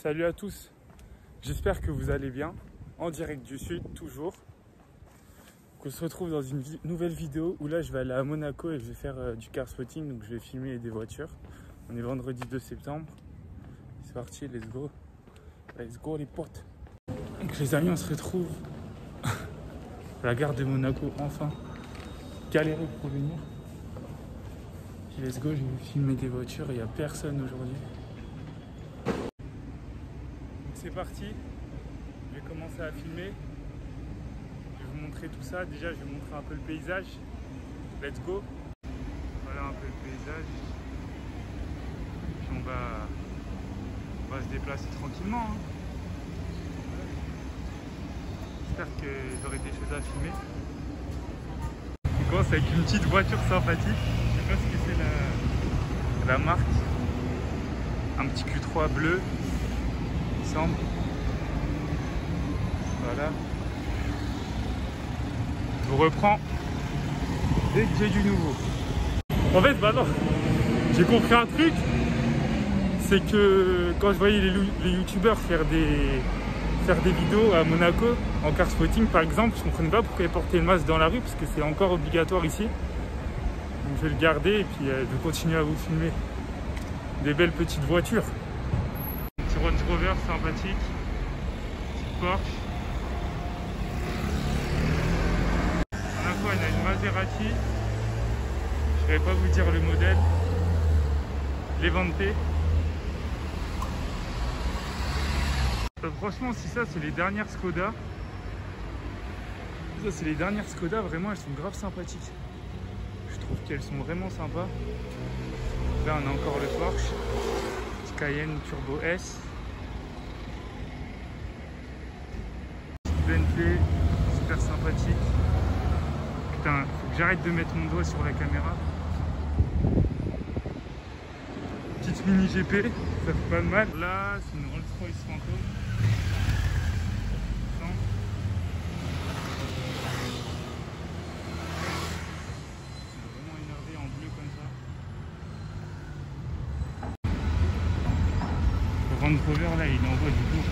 Salut à tous, j'espère que vous allez bien, en direct du sud toujours. On se retrouve dans une nouvelle vidéo où là je vais aller à Monaco et je vais faire du car spotting, donc je vais filmer des voitures. On est vendredi 2 septembre, c'est parti, let's go les potes. Donc les amis, on se retrouve à la gare de Monaco, enfin, galéré pour venir. Let's go, je vais filmer des voitures, il n'y a personne aujourd'hui. C'est parti, je vais commencer à filmer, je vais vous montrer tout ça. Déjà je vais vous montrer un peu le paysage, let's go. Voilà un peu le paysage, puis on va se déplacer tranquillement, hein. J'espère que j'aurai des choses à filmer. On commence avec une petite voiture sympathique, je sais pas ce que c'est la marque, un petit Q3 bleu. Voilà. Je vous reprends dès que j'ai du nouveau. En fait, non, j'ai compris un truc, c'est que quand je voyais les youtubeurs faire des vidéos à Monaco en car spotting par exemple, je comprenais pas pourquoi ils portaient le masque dans la rue parce que c'est encore obligatoire ici. Donc je vais le garder et puis je vais continuer à vous filmer des belles petites voitures. Range Rover sympathique, petite Porsche. À la fois il y a une Maserati, je ne vais pas vous dire le modèle, Levante. Franchement si ça c'est les dernières Skoda, vraiment elles sont grave sympathiques. Je trouve qu'elles sont vraiment sympas. Là on a encore le Porsche Cayenne Turbo S. Bentley, super sympathique. Putain, faut que j'arrête de mettre mon doigt sur la caméra. Petite mini GP, ça fait pas de mal. Là, c'est une Rolls Royce Phantom. Vraiment énervé en bleu comme ça. Le Range Rover là, il envoie du coup.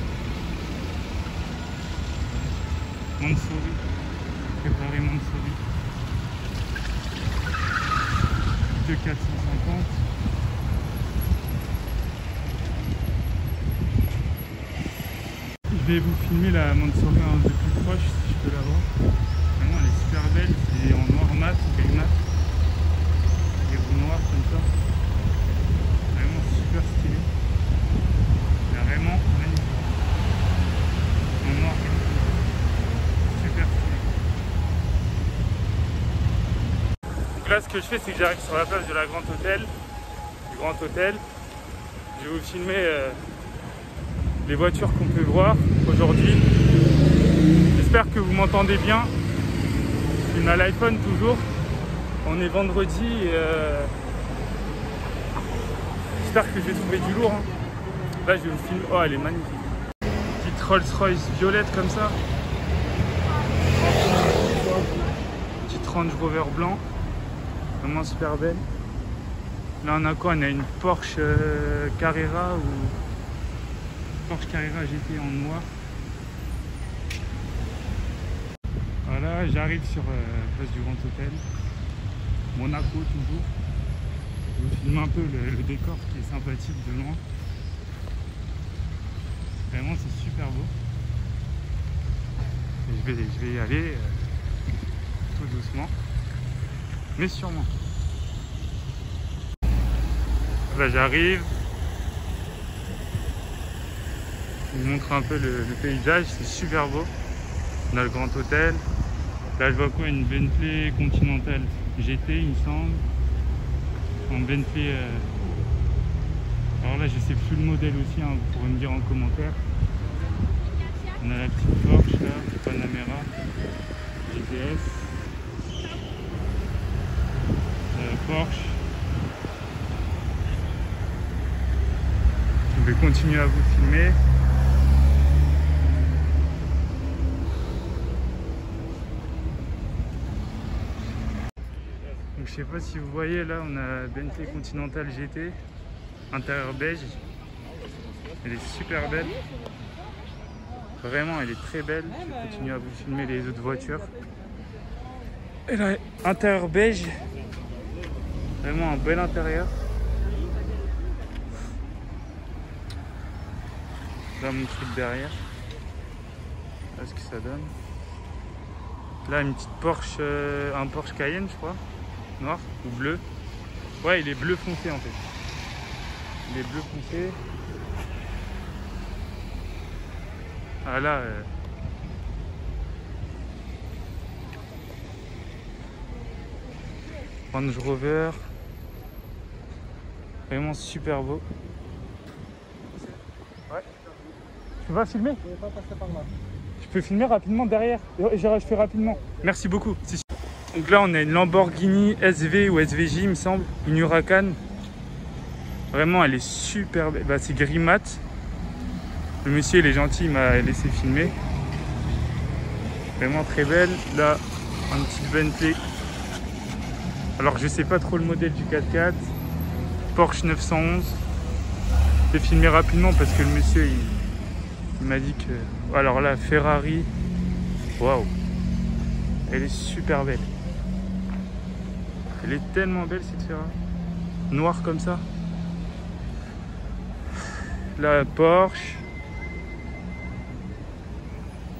Mansory, préparé Mansory de 450. Je vais vous filmer la Mansory de plus proche si je peux la voir. Vraiment elle est super belle, c'est en noir mat, belle mat, des roues noires comme ça. Vraiment super stylé. Elle est vraiment magnifique. En noir. Là ce que je fais c'est que j'arrive sur la place de la Grand Hôtel, du Grand Hôtel. Je vais vous filmer les voitures qu'on peut voir aujourd'hui. J'espère que vous m'entendez bien. Je filme à l'iPhone toujours. On est vendredi et j'espère que je vais trouver du lourd, hein. Là je vais vous filmer. Oh elle est magnifique. Petite Rolls Royce violette comme ça. Petite Range Rover blanc. Vraiment super belle. Là on a quoi? On a une Porsche Carrera ou Porsche Carrera GT en noir. Voilà, j'arrive sur place du Grand Hôtel. Monaco toujours. Je vous filme un peu le décor qui est sympathique de loin. Vraiment c'est super beau. Et je vais y aller tout doucement. Mais sûrement. Là j'arrive. Je vous montre un peu le paysage, c'est super beau. On a le Grand Hôtel. Là je vois quoi? Une Bentley Continental GT il me semble. En Bentley. Alors là je sais plus le modèle aussi, hein, vous pourrez me dire en commentaire. On a la petite Porsche là, Panamera GTS. Porsche. Je vais continuer à vous filmer. Donc, je sais pas si vous voyez là, on a Bentley Continental GT, intérieur beige. Elle est super belle. Vraiment, elle est très belle. Je vais continuer à vous filmer les autres voitures. Et là, intérieur beige. Vraiment un bel intérieur. Là, mon truc derrière. Là, ce que ça donne. Là, une petite Porsche, un Porsche Cayenne, je crois. Noir ou bleu. Ouais, il est bleu foncé en fait. Il est bleu foncé. Ah là. Range Rover. Vraiment super beau. Ouais. Tu vas filmer? Je vais pas passer par là. Je peux filmer rapidement derrière. Je fais rapidement. Merci beaucoup. Donc là, on a une Lamborghini SV ou SVJ, il me semble. Une Huracan. Vraiment, elle est super belle. Bah, c'est gris mat. Le monsieur, il est gentil, il m'a laissé filmer. Vraiment très belle. Là, un petit Bentley. Alors, je sais pas trop le modèle du 4x4. Porsche 911. Je vais filmer rapidement parce que le monsieur, il m'a dit que... Alors là, Ferrari. Waouh. Elle est super belle. Elle est tellement belle cette Ferrari. Noire comme ça. Là, Porsche.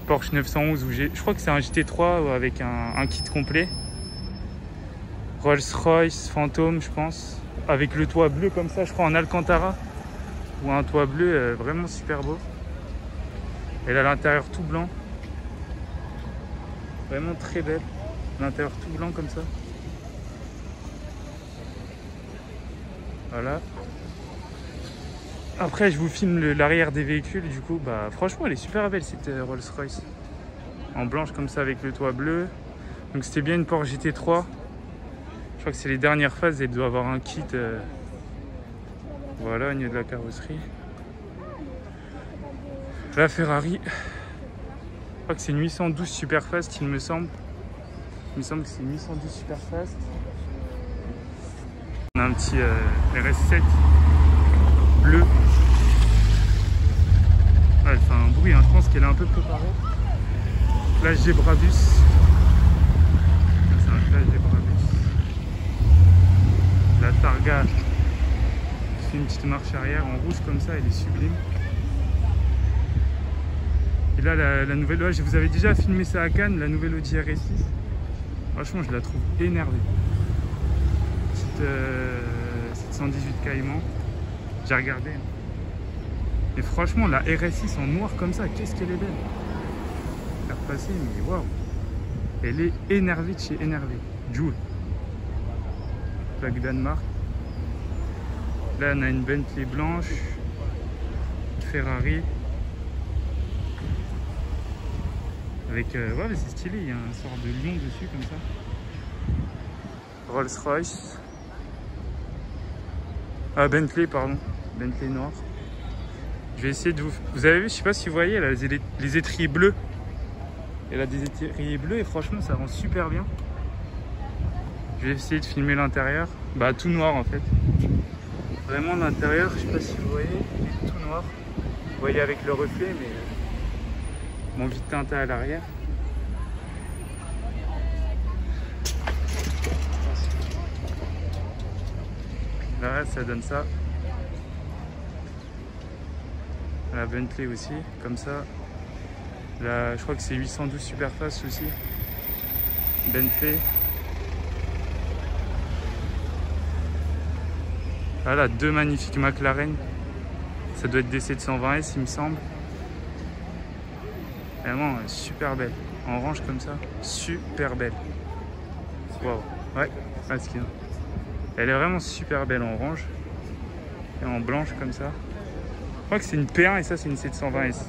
Porsche 911 où je crois que c'est un GT3 avec un kit complet. Rolls-Royce Phantom, je pense. Avec le toit bleu comme ça, je crois en Alcantara. Ou un toit bleu vraiment super beau. Elle a l'intérieur tout blanc. Vraiment très belle. L'intérieur tout blanc comme ça. Voilà. Après, je vous filme l'arrière des véhicules. Du coup, bah, franchement, elle est super belle cette Rolls-Royce. En blanche comme ça avec le toit bleu. Donc, c'était bien une Porsche GT3. Je crois que c'est les dernières phases. Elle doit avoir un kit. Voilà, au niveau de la carrosserie. La Ferrari. Je crois que c'est une 812 Superfast, il me semble. Il me semble que c'est une 812 Superfast. On a un petit RS7 bleu. Ouais, elle fait un bruit, hein. Je pense qu'elle est un peu préparée. Flash des Brabus. C'est un flash des Brabus. La Targa. Fait une petite marche arrière en rouge comme ça, elle est sublime. Et là, la nouvelle, ouais, je vous avais déjà filmé ça à Cannes, la nouvelle Audi RS6. Franchement, je la trouve énervée. Petite 718 Cayman. J'ai regardé. Et franchement, la RS6 en noir comme ça, qu'est-ce qu'elle est belle. Faire passer, mais waouh. Elle est énervée de chez énervée. Joule. Plaque Danemark. Là, on a une Bentley blanche. Ferrari. Avec, ouais, mais c'est stylé, il y a un sort de lion dessus comme ça. Rolls-Royce. Ah, Bentley, pardon. Bentley noir. Je vais essayer de vous... Vous avez vu, je sais pas si vous voyez, elle a les étriers bleus. Elle a des étriers bleus et franchement, ça rend super bien. Je vais essayer de filmer l'intérieur. Bah, tout noir en fait. Vraiment, l'intérieur, je sais pas si vous voyez, il est tout noir. Vous voyez avec le reflet, mais... Mon vide teinté à l'arrière. Là, ça donne ça. La Bentley aussi, comme ça. Là, je crois que c'est 812 Superfast aussi. Bentley. Voilà, deux magnifiques McLaren. Ça doit être des 720S, il me semble. Vraiment super belle. En orange comme ça. Super belle. Waouh. Ouais, elle est vraiment super belle en orange. Et en blanche comme ça. Je crois que c'est une P1 et ça c'est une 720S.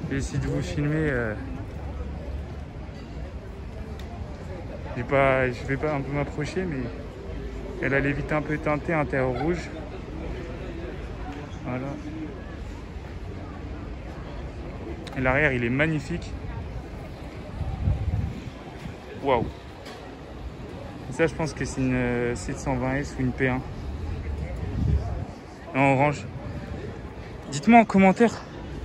Je vais essayer de vous filmer. Je vais pas un peu m'approcher, mais elle a les vitres un peu teintées, intérieur rouge. Voilà. Et l'arrière, il est magnifique. Waouh. Ça, je pense que c'est une 720S ou une P1. En orange. Dites-moi en commentaire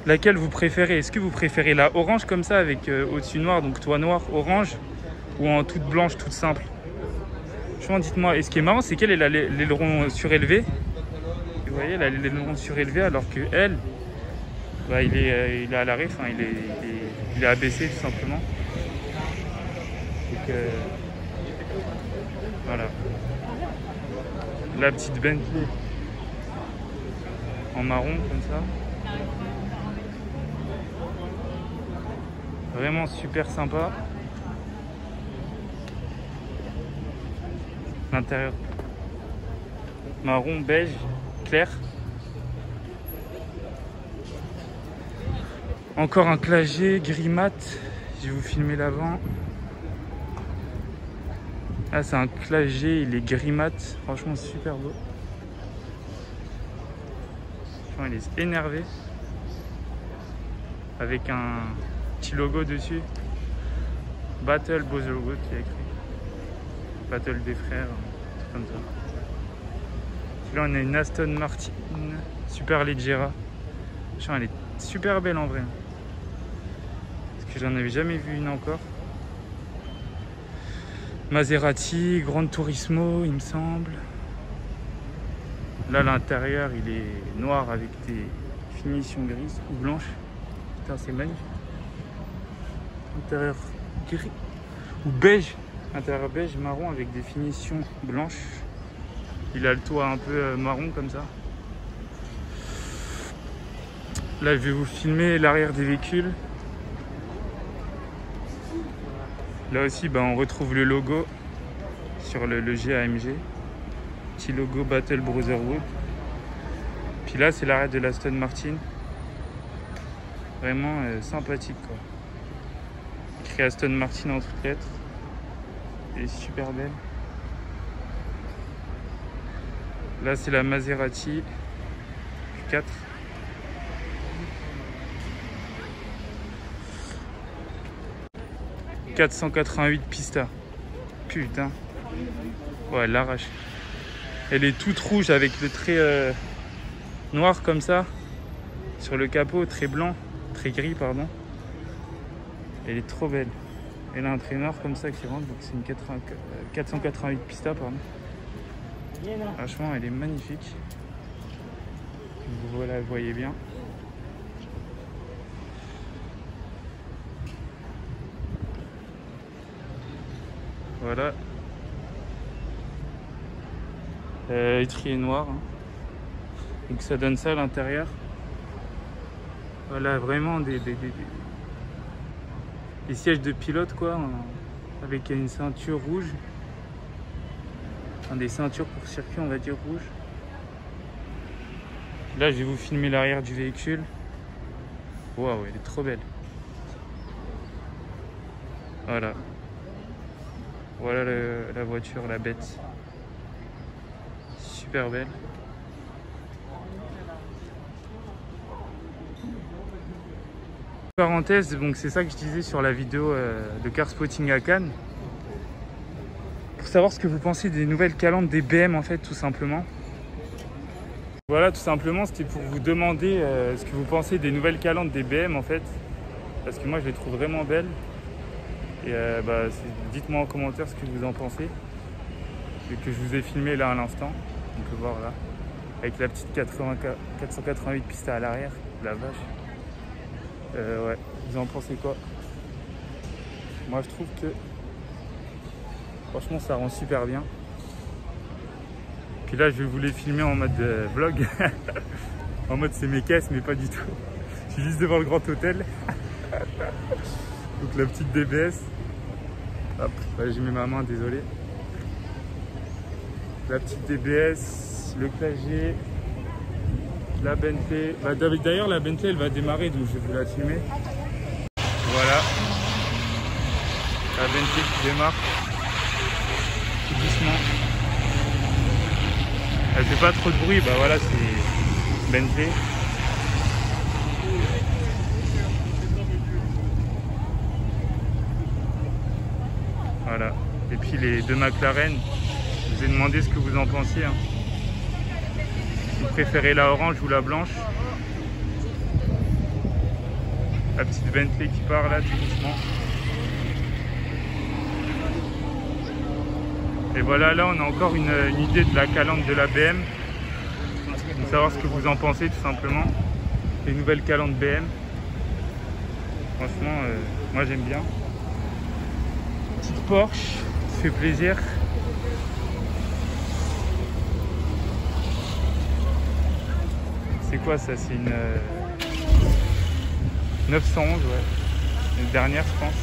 laquelle vous préférez. Est-ce que vous préférez la orange comme ça avec au-dessus noir, donc toit noir, orange, ou en toute blanche, toute simple? Franchement, dites-moi. Et ce qui est marrant, c'est qu'elle a l'aileron surélevé. Vous voyez, elle a l'aileron surélevé alors que elle, bah, il est à l'arrêt, enfin, il est abaissé tout simplement. Donc, voilà. La petite Bentley en marron comme ça. Vraiment super sympa. L'intérieur marron, beige, clair. Encore un clagé gris mat. Je vais vous filmer l'avant. Ah, c'est un clagé, il est gris mat. Franchement, super beau. Franchement, il est énervé. Avec un petit logo dessus. Battle Brotherhood, il y a écrit. Battle des frères, un truc comme ça. Là, on a une Aston Martin Superleggera. Elle est super belle en vrai. Parce que j'en avais jamais vu une encore. Maserati, Gran Turismo, il me semble. Là, l'intérieur, il est noir avec des finitions grises ou blanches. Putain, c'est magnifique. Intérieur gris ou beige. Intérieur beige, marron avec des finitions blanches. Il a le toit un peu marron comme ça. Là, je vais vous filmer l'arrière des véhicules. Là aussi, bah, on retrouve le logo sur le GAMG. Petit logo Battle Brotherhood. Puis là, c'est l'arrière de l'Aston Martin. Vraiment sympathique, quoi. Écrit Aston Martin en toutes lettres. Elle est super belle. Là, c'est la Maserati Q4. « 488 Pista. » Putain. Ouais, elle l'arrache. Elle est toute rouge avec le trait noir comme ça. Sur le capot, très blanc. Très gris, pardon. Elle est trop belle. Elle a un trait noir comme ça qui rentre. Donc c'est une 488 Pista, pardon. Franchement, elle est magnifique. Voilà, vous voyez bien. Voilà. Étrier noir. Hein. Donc ça donne ça à l'intérieur. Voilà, vraiment des sièges de pilote, quoi. Avec une ceinture rouge. Enfin, des ceintures pour circuit, on va dire rouge. Là, je vais vous filmer l'arrière du véhicule. Waouh, elle est trop belle. Voilà. Voilà la voiture, la bête. Super belle. Parenthèse, donc c'est ça que je disais sur la vidéo de Car Spotting à Cannes. Pour savoir ce que vous pensez des nouvelles calandres des BM, en fait, tout simplement. Voilà, tout simplement, c'était pour vous demander ce que vous pensez des nouvelles calandres des BM, en fait. Parce que moi, je les trouve vraiment belles. Et dites-moi en commentaire ce que vous en pensez. Et que je vous ai filmé là à l'instant. On peut voir là. Avec la petite 488 Pista à l'arrière. La vache. Ouais, vous en pensez quoi? Moi, je trouve que franchement, ça rend super bien. Puis là, je vais vous les filmer en mode vlog. En mode c'est mes caisses, mais pas du tout. Je suis juste devant le Grand Hôtel. Donc la petite DBS. Hop, j'ai mis ma main, désolé. La petite DBS, le clagé, la Bentley. D'ailleurs, la Bentley, elle va démarrer, donc je vais vous la filmer. Voilà. La Bentley qui démarre. Tout doucement. Elle fait pas trop de bruit, bah voilà, c'est Bentley. Voilà. Et puis les deux McLaren, je vous ai demandé ce que vous en pensiez. Hein. Vous préférez la orange ou la blanche? La petite Bentley qui part là tout doucement. Et voilà, là on a encore une idée de la calandre de la BM. Pour savoir ce que vous en pensez tout simplement. Les nouvelles calandres BM. Franchement, moi j'aime bien. Petite Porsche, ça fait plaisir. C'est quoi ça? C'est une 911, ouais. Une dernière, je pense.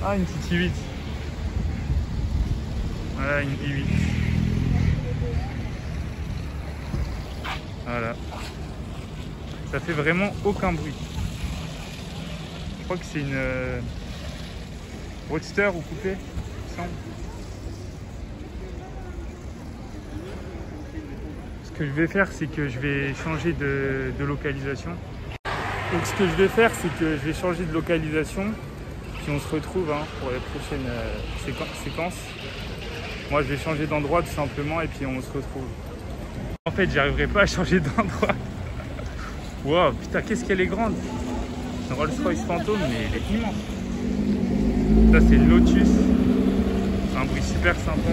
Ah, une petite i8. Voilà, une i8. Voilà. Ça fait vraiment aucun bruit. Je crois que c'est une Roadster ou coupé, il me semble. Ce que je vais faire, c'est que je vais changer de localisation. Donc ce que je vais faire, c'est que je vais changer de localisation. Puis on se retrouve pour les prochaines séquences. Moi, je vais changer d'endroit tout simplement et puis on se retrouve. En fait, j'arriverai pas à changer d'endroit. Wow, putain, qu'est-ce qu'elle est grande! Une Rolls-Royce Phantom, mais elle est immense. Ça, c'est une Lotus. Un bruit super sympa.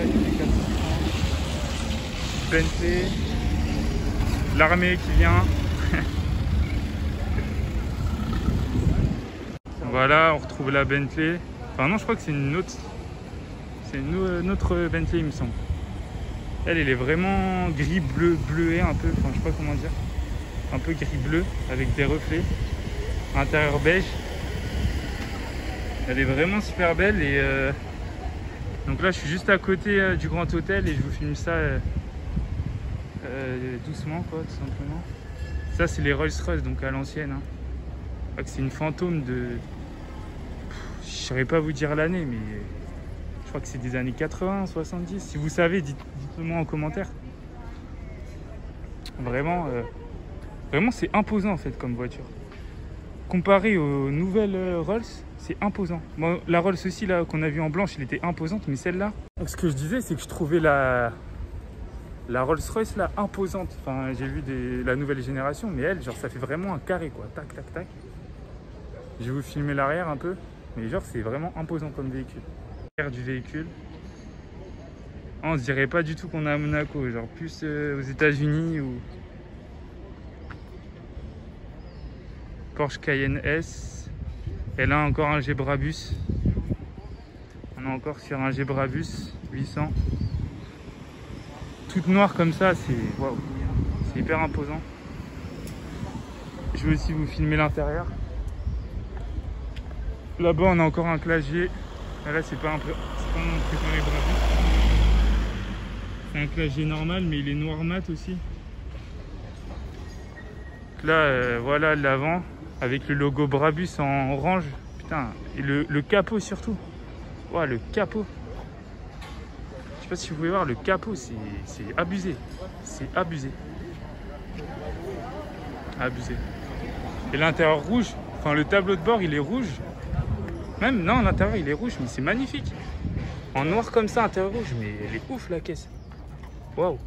Bentley. L'armée qui vient. Voilà, on retrouve la Bentley. Enfin non, je crois que c'est une autre. C'est une autre Bentley, il me semble. Elle est vraiment gris bleu bleuet un peu. Enfin, je sais pas comment dire. Un peu gris bleu avec des reflets. Intérieur beige. Elle est vraiment super belle et donc là je suis juste à côté du Grand Hôtel et je vous filme ça doucement quoi, tout simplement. Ça c'est les Rolls-Royce donc à l'ancienne. C'est une fantôme de... Je ne saurais pas vous dire l'année mais je crois que c'est des années 80, 70. Si vous savez, dites-le moi en commentaire. Vraiment, vraiment c'est imposant en fait comme voiture. Comparé aux nouvelles Rolls, c'est imposant. Bon, la Rolls aussi là qu'on a vue en blanche, elle était imposante, mais celle-là. Ce que je disais, c'est que je trouvais la Rolls-Royce là imposante. Enfin, j'ai vu la nouvelle génération, mais elle, genre, ça fait vraiment un carré quoi. Tac, tac, tac. Je vais vous filmer l'arrière un peu, mais genre, c'est vraiment imposant comme véhicule. L'arrière du véhicule. On se dirait pas du tout qu'on est à Monaco, genre plus aux États-Unis ou. Porsche Cayenne S. Et là encore un G-Brabus. On est encore sur un G-Brabus 800. Toute noire comme ça, c'est waouh, c'est hyper imposant. Je vais aussi vous filmer l'intérieur. Là-bas on a encore un Classe G. Et là c'est pas mon préféré Brabus. C'est un Classe G normal mais il est noir mat aussi. Là voilà l'avant. Avec le logo Brabus en orange. Putain, et le capot surtout. Wow, le capot. Je sais pas si vous pouvez voir, le capot, c'est abusé. C'est abusé. Abusé. Et l'intérieur rouge, enfin le tableau de bord, il est rouge. Même, non, l'intérieur, il est rouge, mais c'est magnifique. En noir comme ça, intérieur rouge, mais elle est ouf la caisse. Waouh.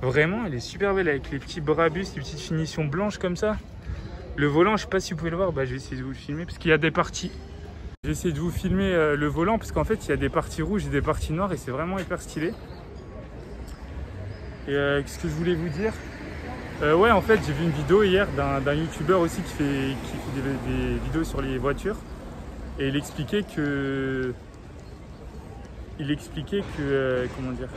Vraiment, elle est super belle avec les petits Brabus, les petites finitions blanches comme ça. Le volant, je sais pas si vous pouvez le voir, je vais essayer de vous le filmer parce qu'il y a des parties. J'ai essayé de vous filmer le volant parce qu'en fait il y a des parties rouges et des parties noires et c'est vraiment hyper stylé. Et qu'est-ce que je voulais vous dire? Ouais, en fait j'ai vu une vidéo hier d'un youtubeur aussi qui fait des vidéos sur les voitures et il expliquait que comment dire,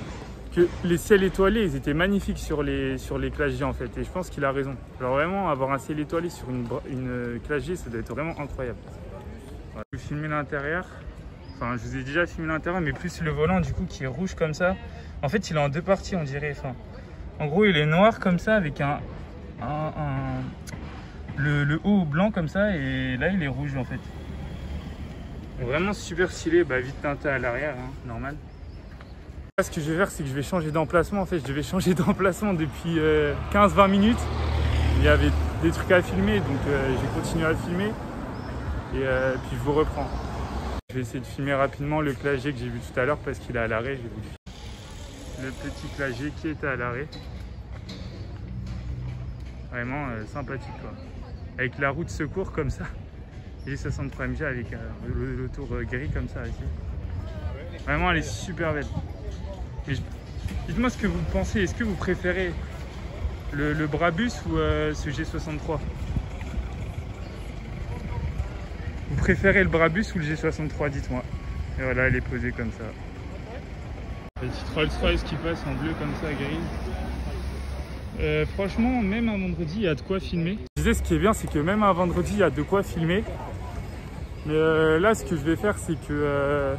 que les ciels étoilés ils étaient magnifiques sur les Classe G en fait et je pense qu'il a raison. Alors vraiment avoir un ciel étoilé sur une Classe G ça doit être vraiment incroyable. Voilà. Je vais filmer l'intérieur, enfin je vous ai déjà filmé l'intérieur mais plus le volant du coup qui est rouge comme ça. En fait il est en deux parties on dirait. Enfin, en gros il est noir comme ça avec le haut blanc comme ça et là il est rouge en fait. Vraiment super stylé, vite teinté à l'arrière, normal. Ce que je vais faire, c'est que je vais changer d'emplacement. En fait, je vais changer d'emplacement depuis 15-20 minutes. Il y avait des trucs à filmer, donc j'ai continué à filmer. Et puis je vous reprends. Je vais essayer de filmer rapidement le Classe G que j'ai vu tout à l'heure parce qu'il est à l'arrêt. Je vais vous le filmer. Le petit Classe G qui était à l'arrêt. Vraiment sympathique quoi. Avec la roue de secours comme ça. Et les 63 MG avec le tour gris comme ça ici. Vraiment elle est super belle. Dites-moi ce que vous pensez. Est-ce que vous préférez le Brabus ou ce G63? Vous préférez le Brabus ou le G63? Dites-moi. Et voilà, elle est posée comme ça. Petite Rolls-Royce qui passe en bleu comme ça, gris. Franchement, même un vendredi, il y a de quoi filmer. Je disais, ce qui est bien, c'est que même un vendredi, il y a de quoi filmer. Mais là, ce que je vais faire, c'est que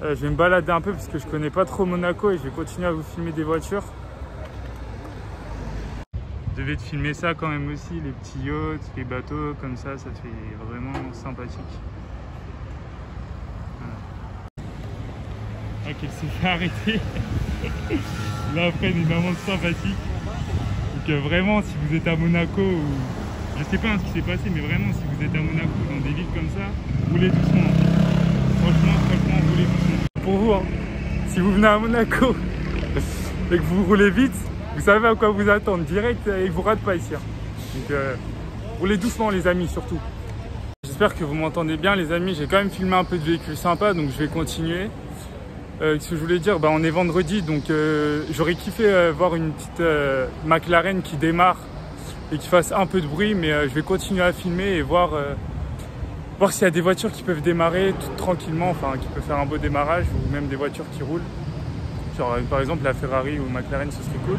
je vais me balader un peu parce que je connais pas trop Monaco et je vais continuer à vous filmer des voitures. Je devais te filmer ça quand même aussi, les petits yachts, les bateaux, comme ça fait vraiment sympathique. Voilà. Ok, elle s'est fait arrêter. Là après une maman sympathique. Donc vraiment si vous êtes à Monaco ou je sais pas ce qui s'est passé, mais vraiment si vous êtes à Monaco dans des villes comme ça, roulez doucement. Franchement roulez doucement. Pour vous, hein, si vous venez à Monaco et que vous roulez vite, vous savez à quoi vous attendre direct et ils vous ratent pas ici. Donc roulez doucement les amis surtout. J'espère que vous m'entendez bien les amis, j'ai quand même filmé un peu de véhicules sympas donc je vais continuer. Ce que je voulais dire, on est vendredi donc j'aurais kiffé voir une petite McLaren qui démarre et qui fasse un peu de bruit, mais je vais continuer à filmer et voir s'il y a des voitures qui peuvent démarrer tout tranquillement, enfin qui peuvent faire un beau démarrage ou même des voitures qui roulent. Genre par exemple la Ferrari ou McLaren, ce serait cool.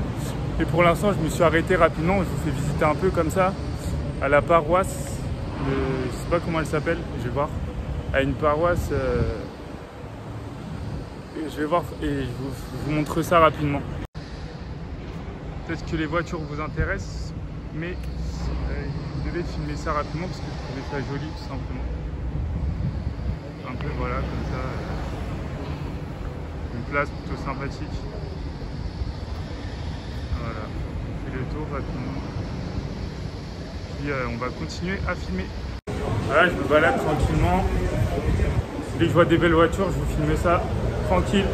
Et pour l'instant je me suis arrêté rapidement, je vous fais visiter un peu comme ça à la paroisse de, je sais pas comment elle s'appelle, je vais voir, à une paroisse. Je vais voir et je vous montre ça rapidement. Peut-être que les voitures vous intéressent, mais vous devez filmer ça rapidement parce que je trouvais ça joli tout simplement. Un peu voilà comme ça. Une place plutôt sympathique. Voilà, on fait le tour rapidement. Puis on va continuer à filmer. Voilà, je me balade tranquillement. Dès que je vois des belles voitures, je vous filme ça. Tranquille.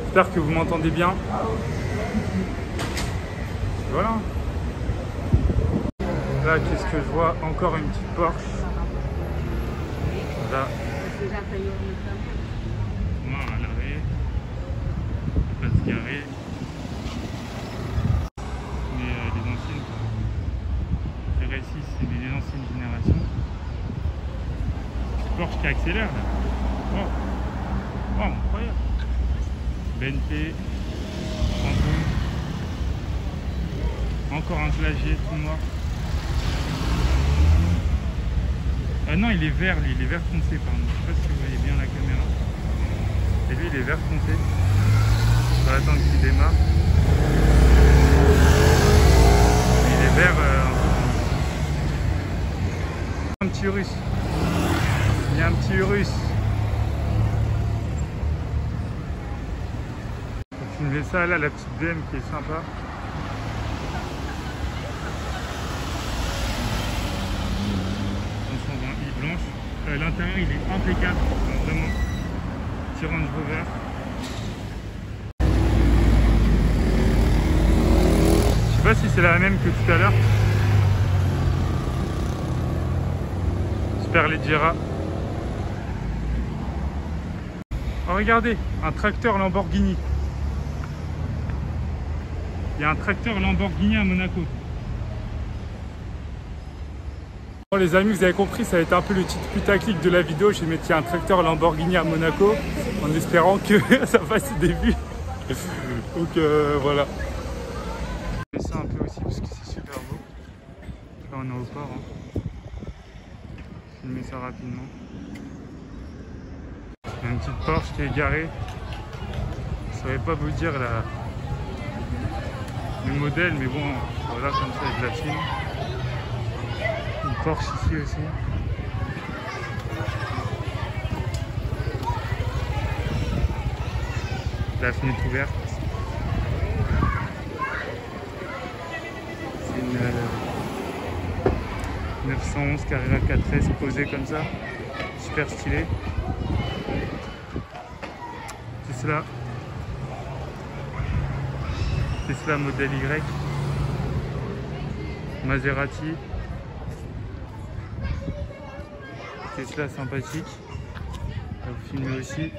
J'espère que vous m'entendez bien. Voilà. Là, qu'est-ce que je vois? Encore une petite Porsche. Là. Moi, à l'arrêt. Pas se garer. Mais les anciennes. Les R6, c'est des anciennes générations. Porsche qui accélère là. Oh, incroyable. BNP, encore un clavier tout noir. Ah non, il est vert, lui, il est vert foncé, pardon. Je sais pas si vous voyez bien la caméra. Et lui, il est vert foncé. On va attendre qu'il démarre. Il est vert un petit russe. Il y a un petit Urus. On va filmer ça là, la petite BM qui est sympa. On s'en va, il est blanche. L'intérieur il est impeccable, vraiment. Petit Range Rover. Je sais pas si c'est la même que tout à l'heure. Superleggera. Oh, regardez, un tracteur Lamborghini. Il y a un tracteur Lamborghini à Monaco. Bon les amis, vous avez compris, ça va être un peu le titre putaclic de la vidéo. J'ai mis qu'il y a un tracteur Lamborghini à Monaco en espérant que ça fasse des vues. Donc voilà. Je mets ça un peu aussi parce que c'est super beau. Là on est au port. Hein. Je vais filmer ça rapidement. Il y a une petite Porsche qui est garée. Je ne saurais pas vous dire le modèle, mais bon, voilà, comme ça, je la filme. Une Porsche ici aussi. La fenêtre ouverte. C'est une 911 Carrera 4S posée comme ça. Super stylé. C'est cela. Tesla Model Y, Maserati, Tesla sympathique, on va vous filmer aussi,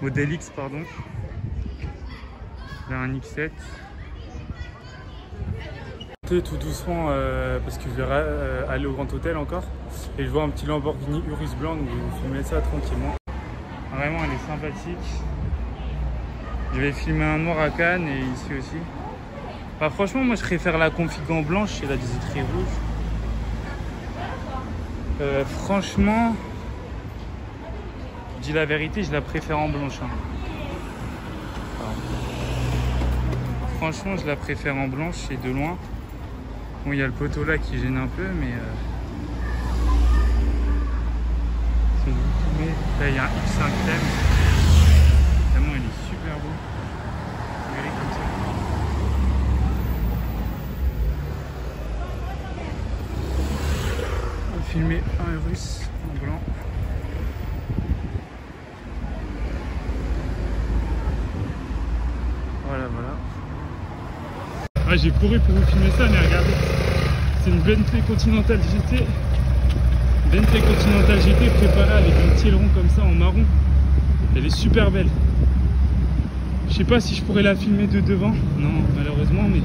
Model X pardon, là un X7. Tout doucement parce que je vais aller au Grand Hôtel encore et je vois un petit Lamborghini Urus blanc, donc je vais vous filmer ça tranquillement. Vraiment elle est sympathique. Je vais filmer un noir à Cannes et ici aussi. Bah, franchement moi je préfère la config en blanche et la désétrie rouge. Franchement, je dis la vérité, je la préfère en blanche. Hein. Franchement je la préfère en blanche et de loin. Bon, il y a le poteau là qui gêne un peu, mais si vous filmez, là il y a un X5 thème. Vraiment, il est super beau. Regardez comme ça. On va filmer un Urus en blanc. Voilà. Ah, j'ai couru pour vous filmer ça, mais regardez. C'est une Bentley Continental GT. Bentley Continental GT préparée avec un petit aileron comme ça en marron. Elle est super belle. Je sais pas si je pourrais la filmer de devant. Non, malheureusement, mais...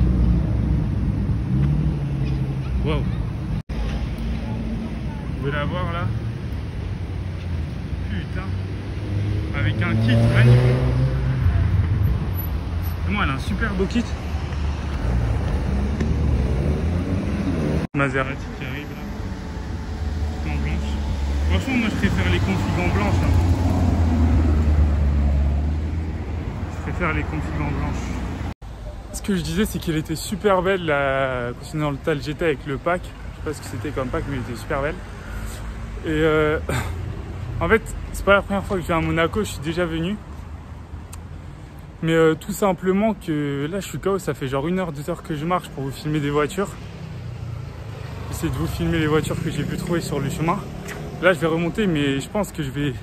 Waouh. Vous pouvez la voir là. Putain. Avec un kit magnifique. Vraiment, elle a un super beau kit. Maserati qui arrive là, en blanche. Franchement moi je préfère les configs en blanche. Hein. Je préfère les configs en blanche. Ce que je disais c'est qu'elle était super belle la Continental GT avec le pack. Je sais pas ce que c'était comme pack mais elle était super belle. Et en fait c'est pas la première fois que je viens à Monaco, je suis déjà venu. Mais tout simplement que là je suis KO, ça fait genre 1 heure, 2 heures que je marche pour vous filmer des voitures. J'essaie de vous filmer les voitures que j'ai pu trouver sur le chemin. Là je vais remonter mais je pense que je vais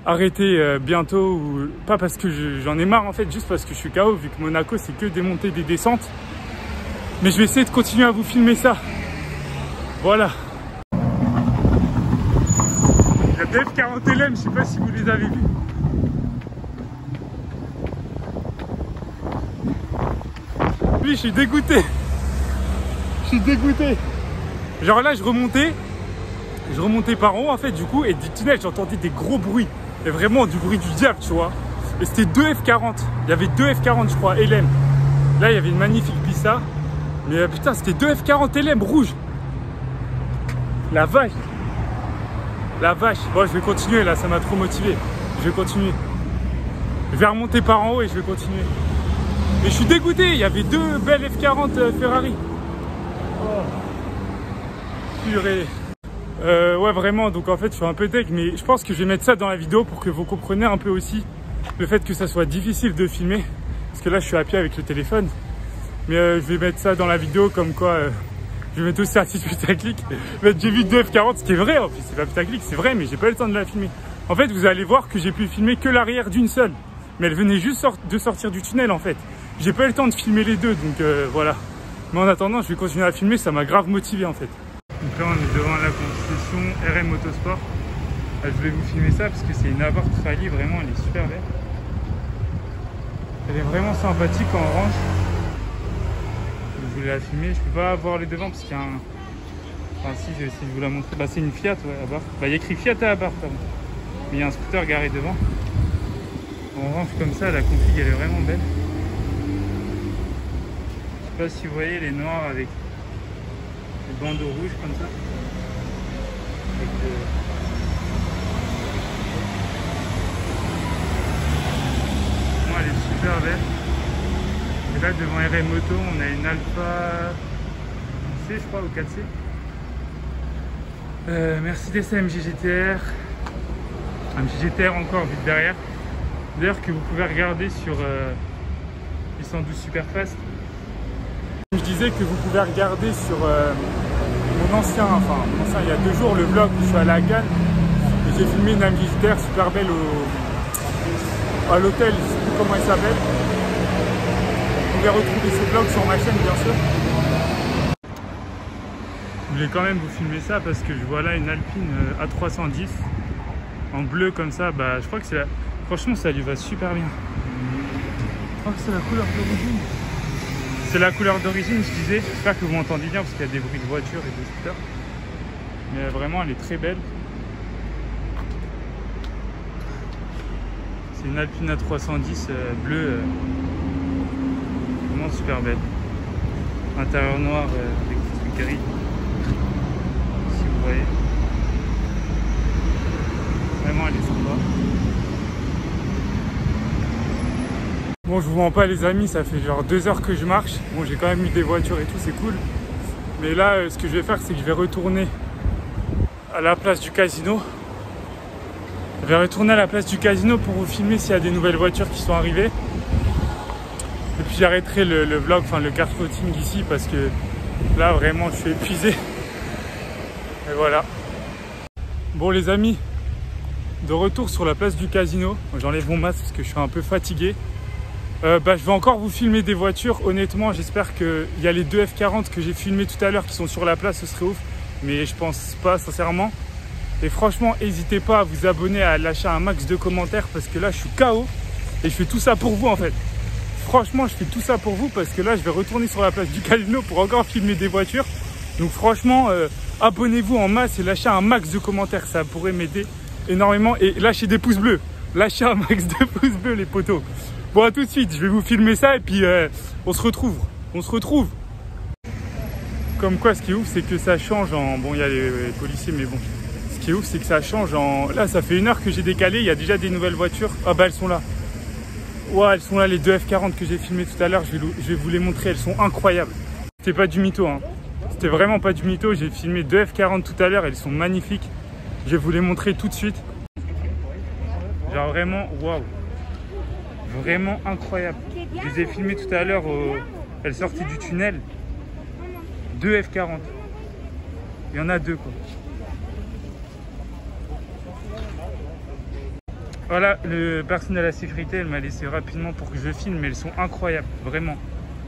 arrêter bientôt, ou pas parce que j'en ai marre en fait, juste parce que je suis KO vu que Monaco c'est que des montées, des descentes. Mais je vais essayer de continuer à vous filmer ça. Voilà. La DF40 LM, je sais pas si vous les avez vus. Oui, je suis dégoûté. Je suis dégoûté. Genre là, je remontais par en haut en fait du coup, et du tunnel, j'entendais des gros bruits. Et vraiment du bruit du diable, tu vois. Et c'était 2 F40. Il y avait 2 F40, je crois, LM. Là, il y avait une magnifique Pista. Mais putain, c'était 2 F40 LM rouge. La vache. La vache. Bon, je vais continuer là, ça m'a trop motivé. Je vais continuer. Je vais remonter par en haut et je vais continuer. Mais je suis dégoûté, il y avait 2 belles F40 Ferrari. Oh. Purée. Ouais vraiment, donc en fait je suis un peu tech, mais je pense que je vais mettre ça dans la vidéo pour que vous compreniez un peu aussi le fait que ça soit difficile de filmer. Parce que là je suis à pied avec le téléphone. Mais je vais mettre ça dans la vidéo comme quoi je vais mettre aussi un petit putaclic. J'ai vu 2 F40, ce qui est vrai, en plus c'est pas putaclic, c'est vrai, mais j'ai pas eu le temps de la filmer. En fait vous allez voir que j'ai pu filmer que l'arrière d'une seule. Mais elle venait juste de sortir du tunnel en fait. J'ai pas eu le temps de filmer les deux, donc voilà. Mais en attendant, je vais continuer à filmer, ça m'a grave motivé en fait. Donc là, on est devant la concession RM Motorsport. Je voulais vous filmer ça parce que c'est une Abarth Rally, vraiment, elle est super belle. Elle est vraiment sympathique en orange. Je voulais la filmer, je peux pas voir les devants parce qu'il y a un... Enfin si, je vais essayer de vous la montrer. Bah c'est une Fiat, ouais, Abarth. Bah il y a écrit Fiat à Abarth, pardon. Mais il y a un scooter garé devant. En orange comme ça, la config elle est vraiment belle. Je sais pas si vous voyez les noirs avec les bandeaux rouges comme ça. Moi elle est super belle. Et là devant RM Moto on a une Alpha C je crois ou 4C. Mercedes AMG GTR. AMG GTR encore vite derrière. D'ailleurs que vous pouvez regarder sur les 112 Superfast. Je disais que vous pouvez regarder sur mon ancien il y a 2 jours, le vlog où je suis allé à Cannes et j'ai filmé une AMG GTR super belle à l'hôtel, je sais plus comment il s'appelle. Vous pouvez retrouver ce vlog sur ma chaîne, bien sûr. Je voulais quand même vous filmer ça parce que je vois là une Alpine A310 en bleu comme ça. Bah, je crois que c'est la... Franchement, ça lui va super bien. Je crois que c'est la couleur d'origine. C'est la couleur d'origine, je disais. J'espère que vous m'entendez bien parce qu'il y a des bruits de voiture et de scooters. Mais vraiment, elle est très belle. C'est une Alpine A310 bleue. Vraiment super belle. Intérieur noir avec des trucs gris. Si vous voyez. Vraiment, elle est sympa. Bon, je vous mens pas les amis, ça fait genre 2 heures que je marche. Bon, j'ai quand même eu des voitures et tout, c'est cool. Mais là, ce que je vais faire, c'est que je vais retourner à la place du casino. Je vais retourner à la place du casino pour vous filmer s'il y a des nouvelles voitures qui sont arrivées. Et puis j'arrêterai le vlog, enfin le car spotting ici parce que là vraiment je suis épuisé. Et voilà. Bon les amis, de retour sur la place du casino. J'enlève mon masque parce que je suis un peu fatigué. Je vais encore vous filmer des voitures. Honnêtement, j'espère qu'il y a les 2 F40 que j'ai filmés tout à l'heure qui sont sur la place, ce serait ouf. Mais je pense pas sincèrement. Et franchement, n'hésitez pas à vous abonner, à lâcher un max de commentaires parce que là, je suis KO. Et je fais tout ça pour vous en fait. Franchement, je fais tout ça pour vous parce que là, je vais retourner sur la place du casino pour encore filmer des voitures. Donc franchement, abonnez-vous en masse et lâchez un max de commentaires. Ça pourrait m'aider énormément. Et lâchez des pouces bleus. Lâchez un max de pouces bleus les potos. Bon, à tout de suite. Je vais vous filmer ça et puis on se retrouve. On se retrouve. Comme quoi, ce qui est ouf, c'est que ça change en... Bon, il y a les policiers, mais bon. Ce qui est ouf, c'est que ça change en... Là, ça fait 1 heure que j'ai décalé. Il y a déjà des nouvelles voitures. Ah bah, elles sont là. Ouais, elles sont là, les 2 F40 que j'ai filmées tout à l'heure. Je vais vous les montrer. Elles sont incroyables. C'était pas du mytho, hein. C'était vraiment pas du mytho. J'ai filmé 2 F40 tout à l'heure. Elles sont magnifiques. Je vais vous les montrer tout de suite. Genre vraiment, waouh. Vraiment incroyable. Je les ai filmées tout à l'heure. Elles sortaient du tunnel. 2 F40. Il y en a 2, quoi. Voilà, le personnel à la sécurité, elle m'a laissé rapidement pour que je filme, mais elles sont incroyables, vraiment.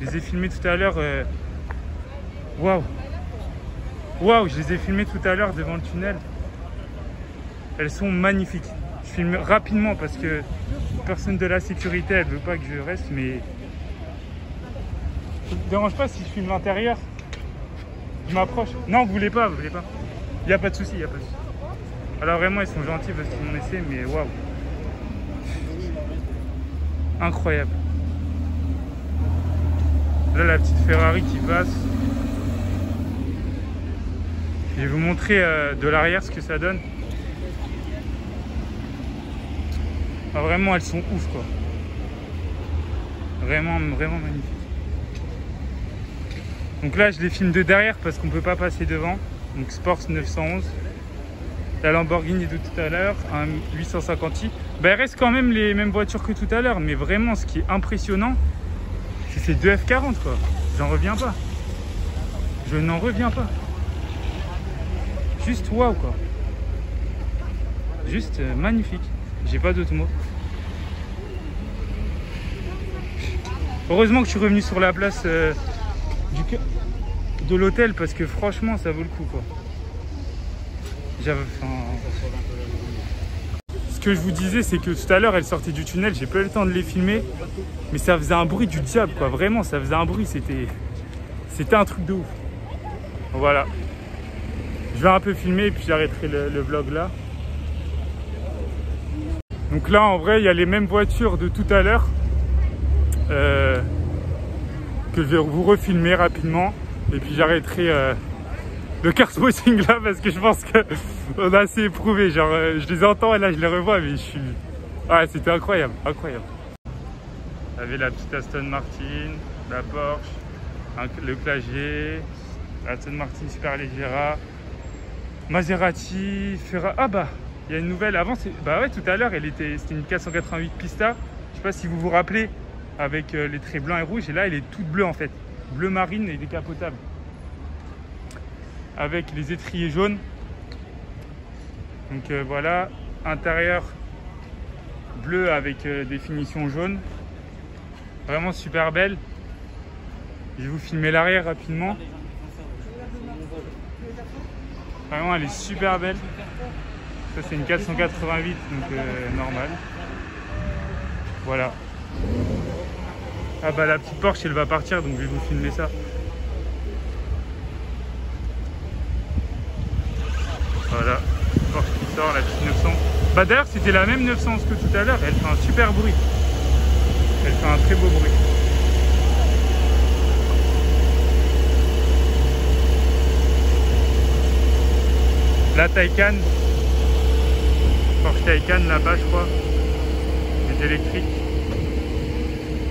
Je les ai filmées tout à l'heure. Waouh! Waouh, je les ai filmées tout à l'heure devant le tunnel. Elles sont magnifiques. Je filme rapidement parce que personne de la sécurité, elle veut pas que je reste, mais... Ça ne dérange pas si je filme l'intérieur? Je m'approche. Non, vous voulez pas, vous voulez pas. Il n'y a pas de souci, il n'y a pas de souci. Alors vraiment, ils sont gentils parce qu'ils m'ont laissé, mais waouh! Incroyable. Là, la petite Ferrari qui passe. Je vais vous montrer de l'arrière ce que ça donne. Ah, vraiment, elles sont ouf, quoi. Vraiment, vraiment magnifiques. Donc là, je les filme de derrière parce qu'on ne peut pas passer devant. Donc Sport 911. La Lamborghini de tout à l'heure, un 850i. Ben, elle reste quand même les mêmes voitures que tout à l'heure. Mais vraiment, ce qui est impressionnant, c'est ces 2 F40, quoi. J'en reviens pas. Je n'en reviens pas. Juste waouh, quoi. Juste magnifique. J'ai pas d'autres mots. Heureusement que je suis revenu sur la place de l'hôtel parce que franchement, ça vaut le coup, quoi. Ce que je vous disais, c'est que tout à l'heure, elles sortaient du tunnel. J'ai pas eu le temps de les filmer, mais ça faisait un bruit du diable, quoi. Vraiment, ça faisait un bruit. C'était un truc de ouf. Voilà. Je vais un peu filmer et puis j'arrêterai le vlog là. Donc là, en vrai, il y a les mêmes voitures de tout à l'heure que je vais vous refilmer rapidement. Et puis j'arrêterai le car spotting là parce que je pense qu'on a assez éprouvé. Genre, je les entends et là, je les revois, mais je suis... Ouais, c'était incroyable, incroyable. Il y avait la petite Aston Martin, la Porsche, le Clagé, Aston Martin Superleggera, Maserati, Ferrari. Ah bah, il y a une nouvelle. Avant, bah ouais, tout à l'heure, c'était une 488 Pista. Je sais pas si vous vous rappelez, avec les traits blancs et rouges. Et là, elle est toute bleue en fait, bleu marine et décapotable, avec les étriers jaunes. Donc voilà, intérieur bleu avec des finitions jaunes. Vraiment super belle. Je vais vous filmer l'arrière rapidement. Vraiment, elle est super belle. Ça, c'est une 488, donc normal. Voilà. Ah bah la petite Porsche, elle va partir, donc je vais vous filmer ça. Voilà, Porsche qui sort, la petite 900. Bah d'ailleurs, c'était la même 911 que tout à l'heure. Elle fait un super bruit. Elle fait un très beau bruit. La Taycan. Porsche Taycan là-bas, je crois. C'est électrique.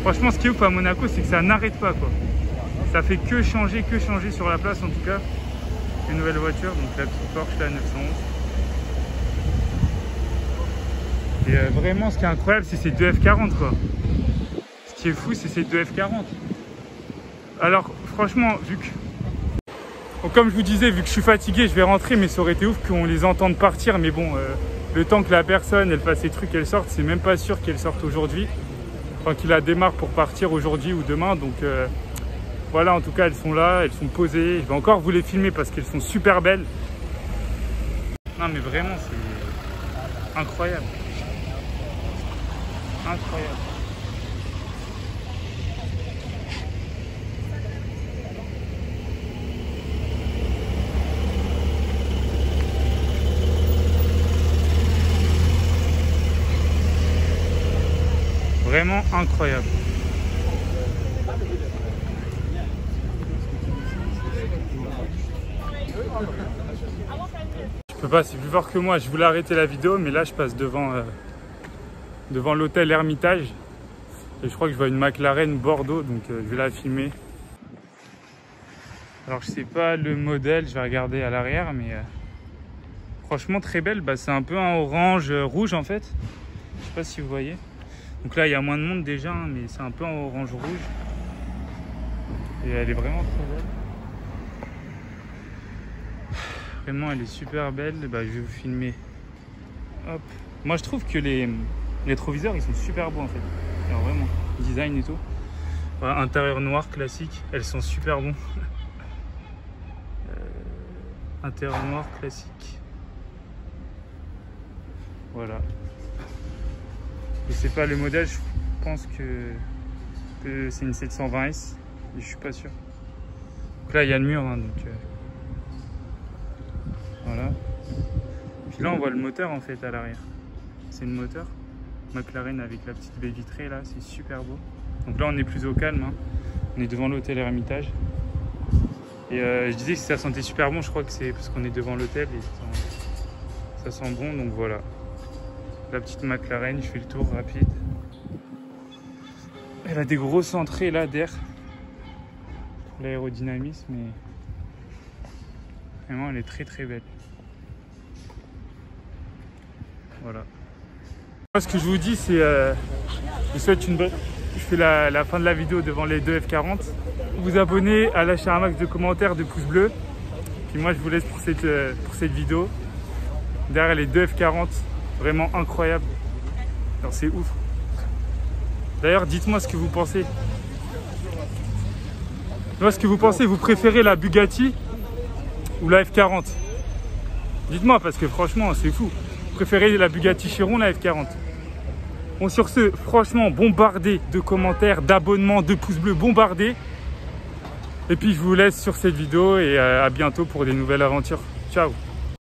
Franchement, ce qui est ouf à Monaco, c'est que ça n'arrête pas, quoi. Ça fait que changer sur la place, en tout cas. Une nouvelle voiture, donc la petite Porsche, la 911. Et vraiment, ce qui est incroyable, c'est ces deux F40, quoi. Ce qui est fou, c'est ces deux F40. Alors, franchement, vu que... Donc, comme je vous disais, vu que je suis fatigué, je vais rentrer, mais ça aurait été ouf qu'on les entende partir. Mais bon, le temps que la personne, elle fasse ses trucs, elle sorte, c'est même pas sûr qu'elle sorte aujourd'hui. Enfin, qu'il la démarre pour partir aujourd'hui ou demain. Donc, voilà, en tout cas, elles sont là, elles sont posées. Je vais encore vous les filmer parce qu'elles sont super belles. Non, mais vraiment, c'est incroyable. Incroyable. Vraiment incroyable. Je peux pas, c'est plus fort que moi. Je voulais arrêter la vidéo, mais là je passe devant l'hôtel Hermitage. Et je crois que je vois une McLaren Bordeaux, donc je vais la filmer. Alors je sais pas le modèle, je vais regarder à l'arrière, mais franchement très belle. Bah, c'est un peu un orange rouge en fait. Je sais pas si vous voyez. Donc là il y a moins de monde déjà, hein, mais c'est un peu en orange rouge. Et elle est vraiment très belle. Vraiment elle est super belle. Bah, je vais vous filmer. Hop. Moi je trouve que les rétroviseurs ils sont super beaux en fait. Alors vraiment, design et tout. Voilà, intérieur noir classique, elles sont super bons. Intérieur noir classique. Voilà. Je sais pas le modèle, je pense que c'est une 720S. Et je suis pas sûr. Donc là il y a le mur, hein, donc voilà. Puis là on voit le moteur en fait à l'arrière. C'est le moteur McLaren avec la petite baie vitrée là, c'est super beau. Donc là on est plus au calme, hein. On est devant l'hôtel Hermitage. Et je disais que ça sentait super bon, je crois que c'est parce qu'on est devant l'hôtel et ça sent bon, donc voilà. La petite McLaren, je fais le tour rapide. Elle a des grosses entrées là d'air. L'aérodynamisme, mais vraiment elle est très très belle. Voilà. Ce que je vous dis, c'est je vous souhaite une bonne... Je fais la fin de la vidéo devant les deux F40. Vous abonnez, à lâcher un max de commentaires, de pouces bleus. Puis moi je vous laisse pour cette vidéo. Derrière les deux F40, vraiment incroyable. Alors c'est ouf. D'ailleurs dites-moi ce que vous pensez. Moi ce que vous pensez, vous préférez la Bugatti ou la F40? Dites-moi parce que franchement c'est fou. Vous préférez la Bugatti Chiron ou la F40? Bon, sur ce, franchement, bombardé de commentaires, d'abonnements, de pouces bleus, bombardé. Et puis je vous laisse sur cette vidéo et à bientôt pour des nouvelles aventures. Ciao!